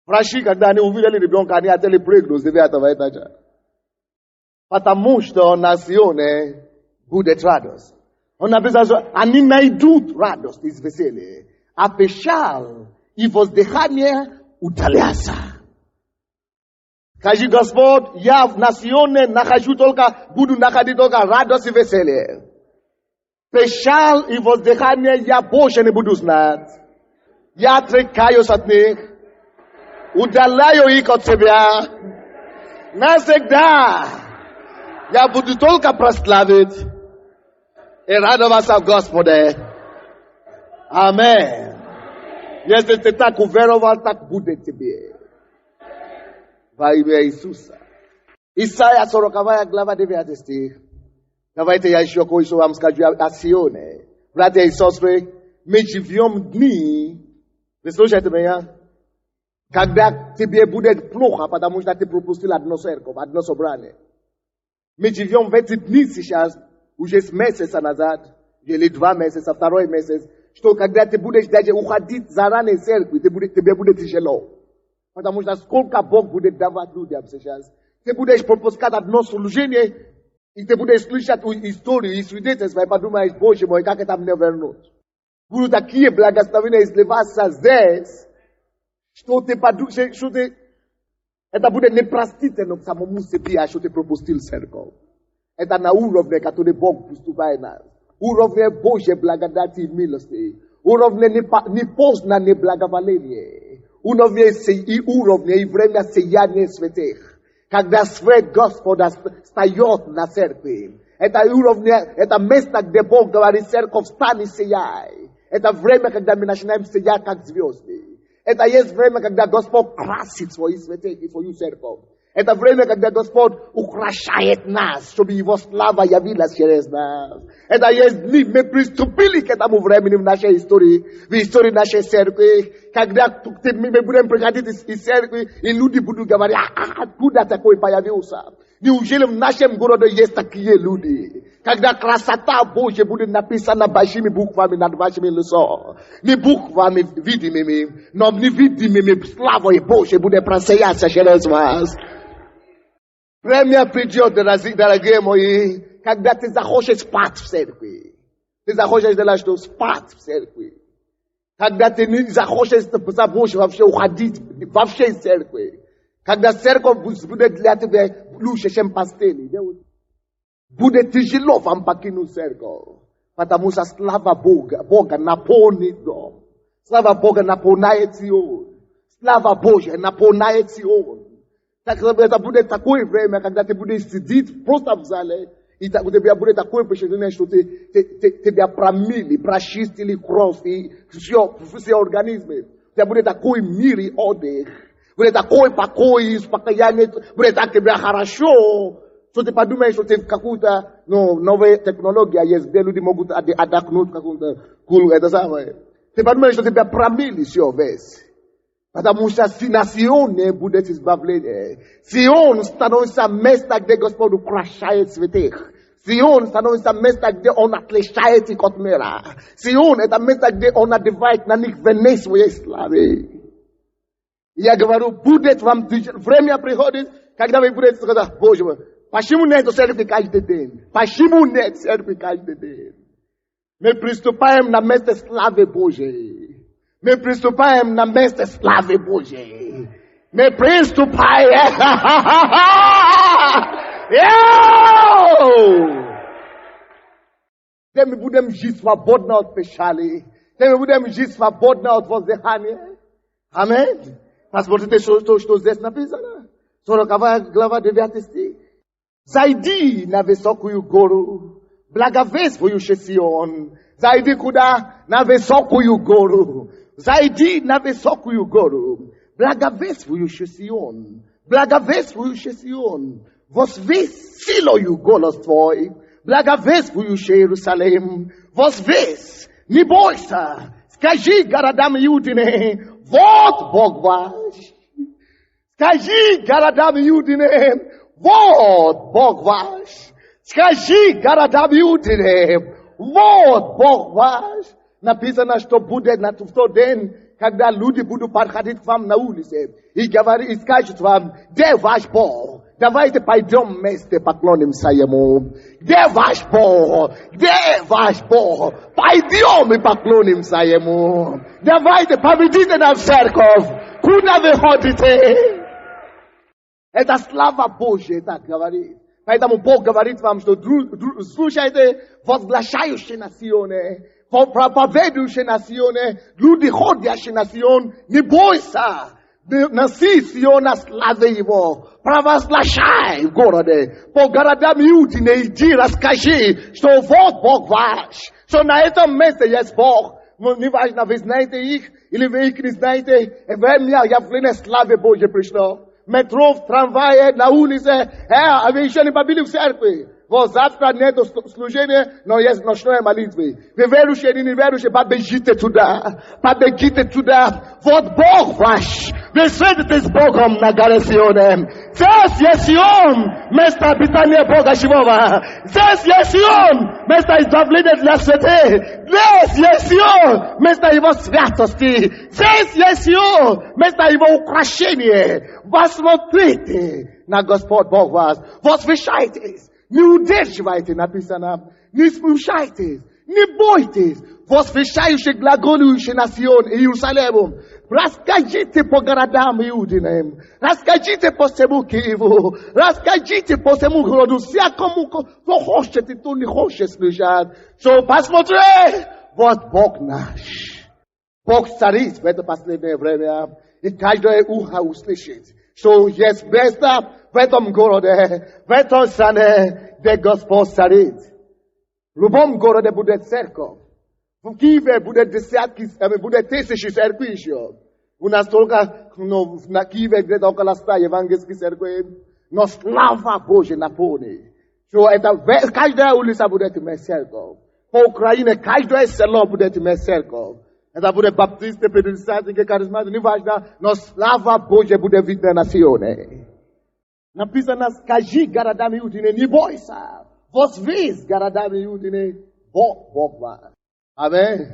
Frashi kadani uvile ribionka ni atele pregnos deve atavaita cha. Patamushto nazione bude trados. On a besoin ani naidut rados is vesele. A peshal I vos dejanie utaleasa. Kaji Gospod yav nasione nakajutolka budu nakaditolka rados I vesele. Peshal I vos dejanie ya boshene budusnat. Ya trekayo satnik. Udalayo ikotsebia. Nasekda. Ya budutolka praslavit. Eradovasa Gospode. Amen. Este te tak uveroval tak bude tebe. Va ime Isusa. Isaia sorokavaya glava deve atesti. Kavaite ya shoko iso amskaju asione. Brate isosre mejiviom dni. Vesloja tebeya. Когда тебе будет плохо, потому что ты пропустил одно церковь, одно собрание. Мы живем в эти дни сейчас, уже с месяца назад, или 2 месяца, 2 месяц, что когда ты будешь даже уходить заранее в церковь, тебе будет тяжело. Потому что сколько Бог будет давать людям сейчас. Ты будешь пропускать одно служение, и ты будешь слышать историю и свидетельства, и подумаешь, Боже мой, как это мне вернуть. Будут такие благословения изливаться здесь, что ты подумаешь, что ты... Это будет непростительно к самому себе, что ты пропустил церковь. Это на уровне, который Бог поступает нас. Уровне Божьей благодати и милости. Уровне непознанное благоволение. Уровне и время сияния святых. Когда свет Господа встает на церкви. Это уровне, это место, где Бог говорит, церковь, встань и сияй. Это время, когда мы начинаем сиять, как звезды. Это есть время, когда Господь красит свои святых и свою церковь. Это время, когда Господь украшает нас, чтобы Его слава явилась через нас. Это есть дни, мы приступили к этому времени в нашей истории, в истории нашей церкви, когда мы будем приходить из церкви, и люди будут говорить, откуда такой появился? Неужели в нашем городе есть такие люди? Когда красота Божья будет написана большими буквами над вашими лицом. Не буквами видимыми, но невидимыми славой Божьей будет просеяться через вас. Время придет, дорогие мои, когда ты захочешь спать в церкви. Ты захочешь делать что? Спать в церкви. Когда ты не захочешь вообще уходить вообще из церкви. Когда церковь будет для тебя лучше, чем постели. Будет тяжело вам покинуть церковь. Потому что слава Бога наполнит дом. Слава Бога наполняет Сион. Слава Божья наполняет Сион. Так это будет такое время, когда ты будешь сидеть просто в зале, и у тебя будет такое впечатление, что тебя промыли, прочистили кровь и все организмы. У тебя будет такой мир и отдых. Будет такой покой и успокоение. Будет так тебе хорошо. Что ты подумаешь, что ты в какую-то новая технология есть, где люди могут отдохнуть какую-то это самое. Ты подумаешь, что тебя промыли все весь. Потому что на Сионе будет избавление. Сион становится местом, где Господь украшает святых. Sion stanowiska miejsca, gdzie ona tleszczaje ci kotmera. Sion это место, где он одевает на них венец своей славы. Я говорю, будет вам время приходит, когда вы будете сказать, Боже мой, почему нет церкви каждый день? Почему нет церкви каждый день? Мы приступаем на место славы Божьей. Мы приступаем на место славы Божьей. Мы приступаем. Где мы будем жить свободно от печали. Где мы будем жить свободно от воздыхания. Аминь. Посмотрите, что здесь написано. 40 глава 9 стих. Зайди на высокую гору, благовествующий Сион. Зайди куда? На высокую гору. Зайди на высокую гору, благовествующий Сион. Благовествующий Сион. Возвесь силою голос твой, благовествующий Иерусалим. Возвесь, не бойся, скажи городам Иудины, вот Бог ваш. Скажи городам Иудины, вот Бог ваш. Скажи городам Иудины, вот Бог ваш. Написано, что будет в тот день, когда люди будут подходить к вам на улице и говорить, и скажут вам, где ваш Бог? Давайте пойдем вместе поклонимся Ему. Где ваш Бог? Где ваш Бог? Пойдем и поклонимся Ему. Давайте поведите нас в церковь. Куда вы ходите? Это слава Божья так говорит. Поэтому Бог говорит вам, что слушайте, возглашающие на Сионе, проповедующие на Сионе, люди, ходящие на Сион, не бойся. Носи Сиона славы его, провозглашай в городе, по городам Иудины иди, расскажи, что вот Бог ваш, что на этом месте есть Бог. Неважно, вы знаете их, или вы их не знаете, время явления славы Божьей пришло. Метро, в трамвае, на улице, а вы еще не побили в церкви. Вот завтра нет служения, но есть ночной молитвы. Вы верующие или не верующие, побегите туда. Побегите туда. Вот Бог ваш. Вы встретитесь с Богом на горе Сионе. Здесь есть Сион, место обитания Бога живого. Здесь есть Сион, место избавления для святых. Здесь есть Сион, место его святости. Здесь есть Сион, место его украшения. Посмотрите на Господь Бог вас. Возвещайтесь. Не удерживайте, написано. Не смущайтесь. Не бойтесь. Возвещающий, глаголующий на Сион и Иерусалиму. Расскажите по городам Иудиным. Расскажите по всему Киеву. Расскажите по всему городу. Всякому, кто хочет и кто не хочет слышать. Что посмотри, вот Бог наш. Бог царит в это последнее время. И каждое ухо услышит, что есть место в этом городе, в этой стране, где Господь царит. В любом городе будет церковь. В Киеве будет десятки, будет тысячи церквей еще. У нас только на Киеве где-то около 100 евангельских церквей. Но слава Божья наполнит. Что это каждая улица будет иметь церковь. По Украине каждое село будет иметь церковь. Это будет баптисты, пятидесятники, харизматы, неважно. Но слава Божья будет видна на Сионе. Написано, скажи городам Иудины, не бойся. Возвесь городам Иудины, Бог ваш. Аминь.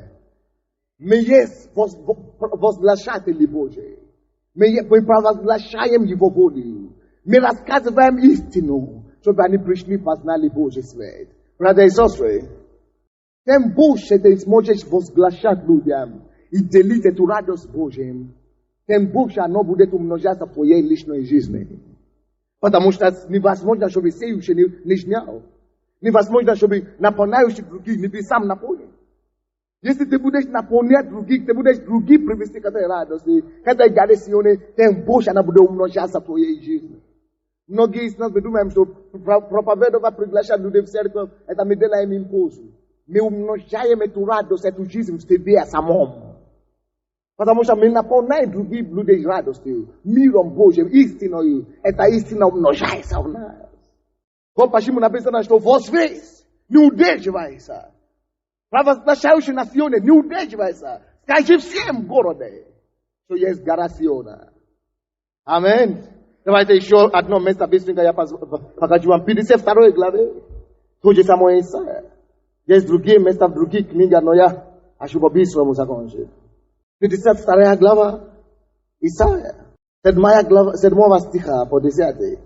Мы есть возглашатели Божьи. Мы провозглашаем Его волю. Мы рассказываем истину, чтобы они пришли, познали Божий свет. Братья и сестры, тем больше ты сможешь возглашать людям и делить эту радость Божьим, тем больше оно будет умножаться в твоей личной жизни. Потому что невозможно, чтобы сеющий не снял. Невозможно, чтобы наполняющий других не был сам наполнен. Если ты будешь наполнять других, ты будешь других привести к этой радости, к этой горе Сионе, тем больше она будет умножаться в твоей жизни. Многие из нас думаем, что проповедовать, приглашать людей в церковь, это мы делаем им пользу. Мы умножаем эту радость, эту жизнь в себе самом. Потому что мы наполняем других людей радостью, миром Божьим, истиной. Эта истина умножается в нас. Вот почему написано, что возвесь, не удерживайся. Провозглашающий на Сионе, не удерживайся. Скажи всем в городе, что есть гора Сиона. Аминь. Давайте еще одно место быстренько я покажу вам. 52 главе. Hoje essa mãe sai. Jest drugi, mesta w drugi kniga noja, a szubobistwo mu zakończy. Gdy se stara glawa Isaia. Sedmowa sticha po 10.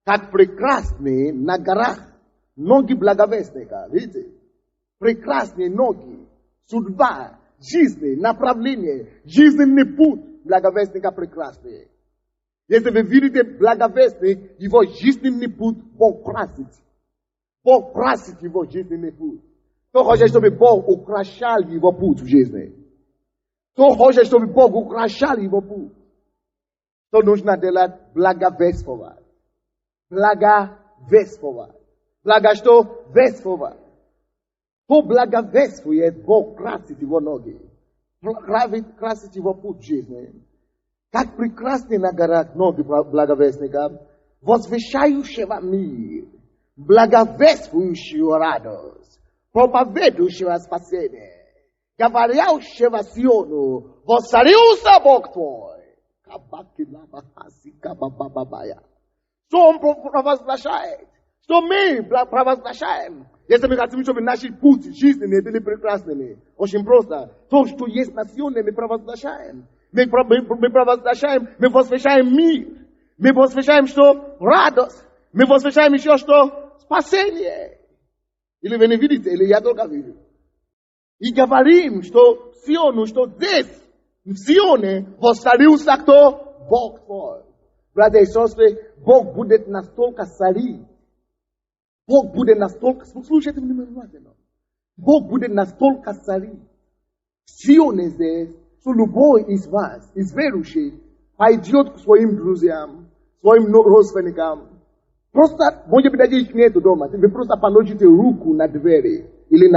Как прекрасные на горах ноги благовестника. Видите? Прекрасные ноги. Судьба, жизнь, направление, жизненный путь благовестника прекрасные. Если вы видите благовестник, его жизненный путь Бог красит. Бог красит его жизненный путь. Кто хочет, чтобы Бог украшал его путь в жизни? Кто хочет, чтобы Бог украшал его путь? То нужно делать благовествовать. Благовествовать. Благо что? Вествовать. Кто благовествует, Бог красит его ноги. Красит его путь жизни. Как прекрасны на горах ноги благовестника, возвещающего мир, благовествующего радость, проповедующего спасение, говорящего Сиону, воцарился Бог твой. Что он провозглашает? Что мы провозглашаем? Если мы хотим, чтобы наши пути жизненные были прекрасными, очень просто. То, что есть на Сионе, мы провозглашаем. Мы провозглашаем, мы возвещаем мир. Мы возвещаем, что радость. Мы возвещаем еще, что спасение. Или вы не видите, или я только вижу. И говорим, что Сиону, что здесь, в Сионе, воцарился кто? Бог твой. Братья и сестры, Бог будет настолько царить. Бог будет настолько, слушайте меня внимательно. Бог будет настолько царить. В Сионе здесь, что любой из вас, из верующих, пойдет к своим друзьям, своим родственникам. Просто, может быть, их нету дома. Вы просто положите руку на двери или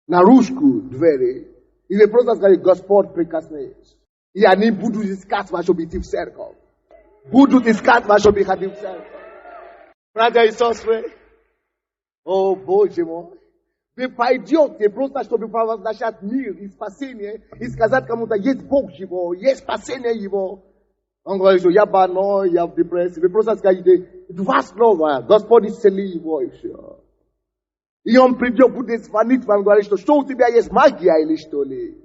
на ручку двери. И вы просто скажете, Господь прикоснись. И они будут искать вашу идти в церковь. Будут искать вашу идти в церковь. Братья и сестры, о Боже мой. Вы пойдете просто, чтобы провозглашать мир и спасение, и сказать кому-то, есть Бог его, есть спасение его. Он говорит, что я больной, я в депрессии. Вы просто скажете, два слова, Господь исцели его и все. И он придет, будет звонить вам, говорит, что у тебя есть магия или что ли?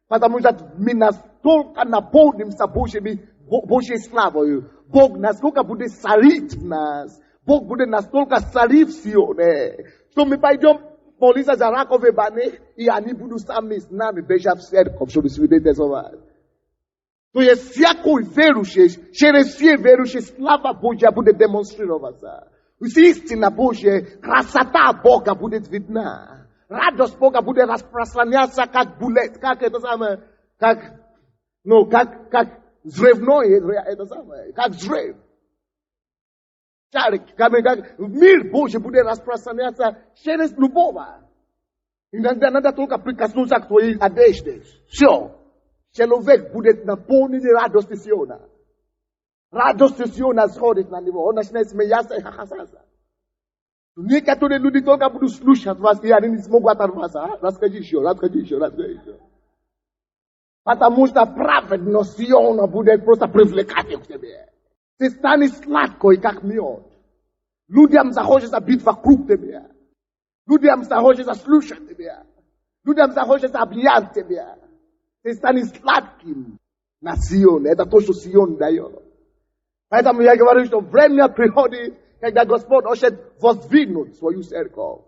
Потому что мы настолько наполнимся Божьей славой. Бог насколько будет царить в нас. Бог будет настолько царить в Сионе, что мы пойдем молиться за раковые больных, и они будут сами с нами бежать в церковь, чтобы свидетельствовать. То есть всякой верующий, через все верующие, слава Божья будет демонстрироваться. Истина Божья, красота Бога будет видна. Радость Бога будет распространяться, как булет, как это самое, как взрывное, это самое, как взрыв. Как мир Божий будет распространяться через любого. Иногда надо только прикоснуться к твоей одежде. Все. Человек будет наполнен радостью Сиона. Радость Сиона сходит на него. Он начинает смеяться и хахасаться. Некоторые люди только будут слушать вас, и они не смогут оторваться. Расскажи еще. Потому что праведность Сиона будет просто привлекать к себе. Ты станешь сладкой, как мед. Людям захочется бить вокруг тебя. Людям захочется слушать тебя. Людям захочется обнять тебя. Ты станешь сладким на Сионе. Это то, что Сион дает. Поэтому я говорю, что время приходит, когда Господь хочет воздвигнуть свою церковь.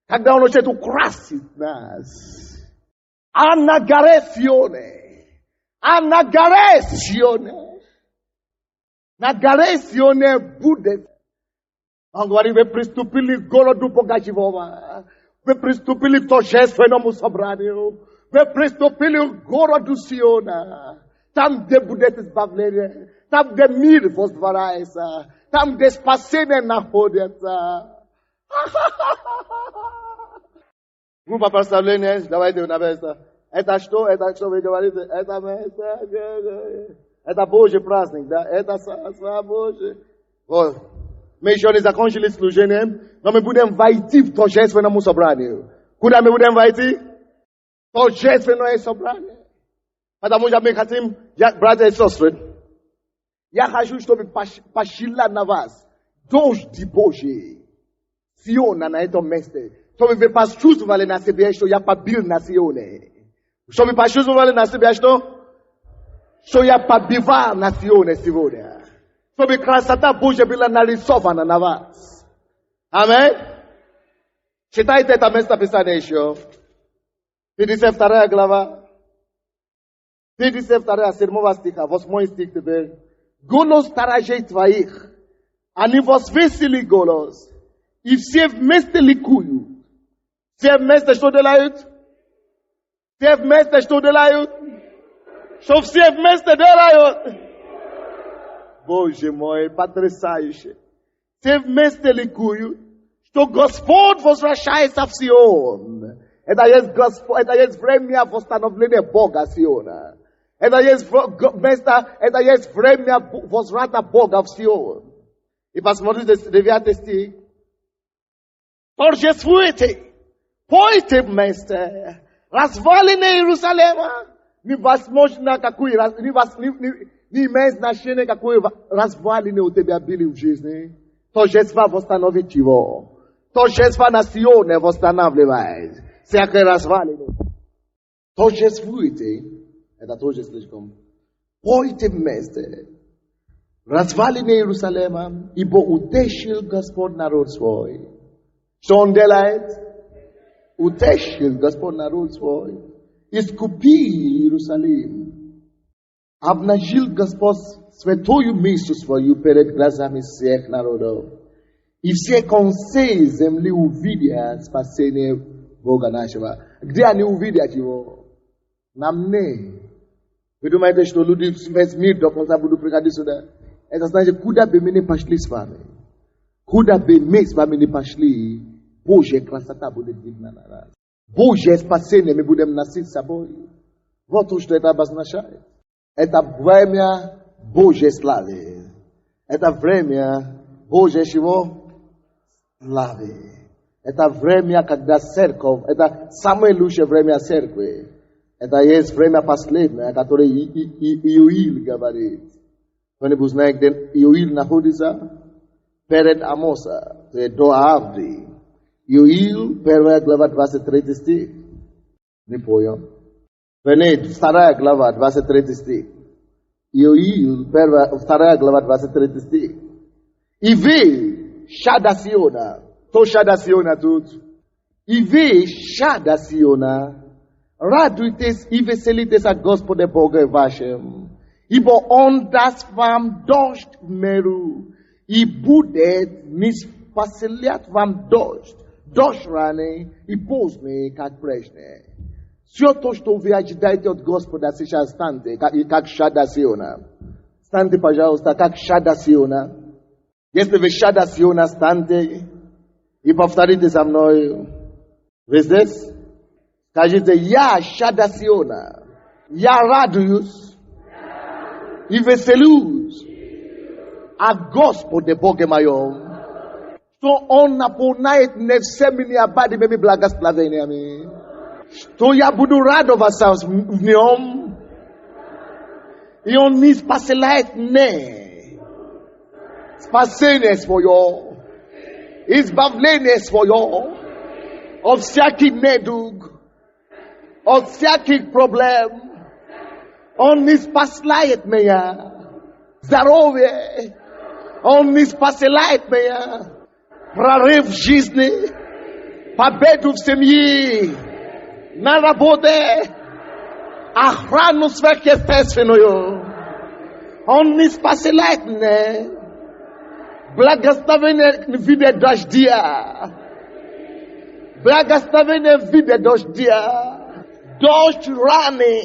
Когда Он хочет украсить нас. А на горе Сионе. На горе Сионе будет. Он говорит, вы приступили к городу Бога живого. Вы приступили к торжественному собранию. Вы приступили к городу Сиона. Там, где будет избавление. Там, где мир воздворяется. Там, где спасение находится. Группа прославления. Давайте на место. Это что? Это что вы говорите? Это место. Это Божий праздник, да? Это слава Божия. Вот. Мы еще не закончили служением, но мы будем войти в торжественному собранию. Куда мы будем войти? Торжественное собрание. Потому что мы хотим, братья и сестры, я хочу, чтобы пошила на вас Dois de Boje. Siona na eto mestre. Sobi ve pas chus vale na sebiasto ya pa bil na Sione. Sobi pas chus vale na sebiasto. So ya pa biva na Sione Sivonia. Sobi krasata Boje bila na risova na navas. Amen. Читайте это место Писания еще. 52 глава. 52 7 стиха. 8 стих теперь. Голос сторожей твоих. Они возвесили голос. И все вместе ликуют. Все вместе что делают? Все вместе что делают? Что все вместе делают? Боже мой, потрясающе. Все вместе ликуют, что Господь возвращается в Сион. Это есть время восстановления Бога Сиона. Это есть время возврата Бога в Сион. И посмотрите 9 стих. Торжествуйте, пойте вместе, развалины Иерусалима. Невозможно какой, не имеет значения какой развалины у тебя были в жизни. Торжество восстановит его. Торжество на Сионе восстанавливает всякие развалины. Торжествуйте, это тоже слишком. Пойте вместе, развалины Иерусалима, ибо утешил Господь народ свой. Что он делает? Утешил Господь народ свой. Искупил Иерусалим. Обнажил Господь святую миссу свою перед глазами всех народов. И все концы земли увидят спасение Бога нашего. Где они увидят его? На мне. Вы думаете, что люди весь мир до конца будут приходить сюда? Это значит, куда бы мы не пошли с вами? Куда бы мы с вами не пошли, Божья красота будет видна на нас. Божье спасение мы будем носить с собой. Вот что это обозначает. Это время Божьей славы. Это время Божьей чего? Славы. Это время, когда церковь, это самое лучшее время церкви. Это есть время последнее, которое Иоиль говорит. Кто-нибудь знает, где Иоиль находится? Перед Амоса, до Авди. Иоиль, 1 глава, 23 стих. Не понял. Венет, 2 глава, 23 стих. Иоиль, 2 глава, 23 стих. И вы, шада Сиона, то шада Сиона тут. И вы, шада Сиона, радуйтесь и веселитесь от Господа Бога вашим, ибо Он даст вам дождь в меру, и будет ниспоселять вам дождь раны и поздний, как прежде. Все то, что вы ожидаете от Господа, сейчас станьте, как шада Сиона. Станьте, пожалуйста, как шада Сиона. Если вы шада Сиона, станьте и повторите за мной. Вы здесь? Скажите, я шада Сиона. Я радуюсь и веселюсь о Господе Боге моем, что Он наполняет мне всеми обадимыми благословениями, что я буду радоваться в Нем, и Он не спасает мне спасение свое, избавление свое от всяких недуг, от всяких проблем. Он не спасает меня здоровье, Он не спасает меня прорыв в жизни, победу в семье, на работе, охрану сверхъестественную. Он не спасает меня благословение в виде дождя. Благословение в виде дождя. Дождь раны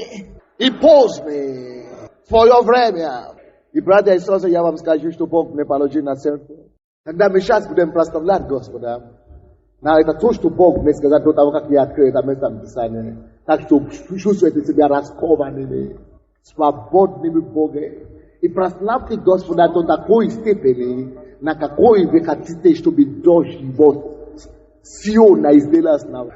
и поздний. Свое время. И, братья и сестры, я вам скажу, что Бог мне положил на сердце. Когда мы сейчас будем прославлять Господа, это то, что Бог мне сказал до того, как я открыл это место Писания. Так что чувствуйте себя раскованными, свободными в Боге. И прославьте Господа до такой степени, на какой вы хотите, чтобы дождь его Сиона сделал с нами.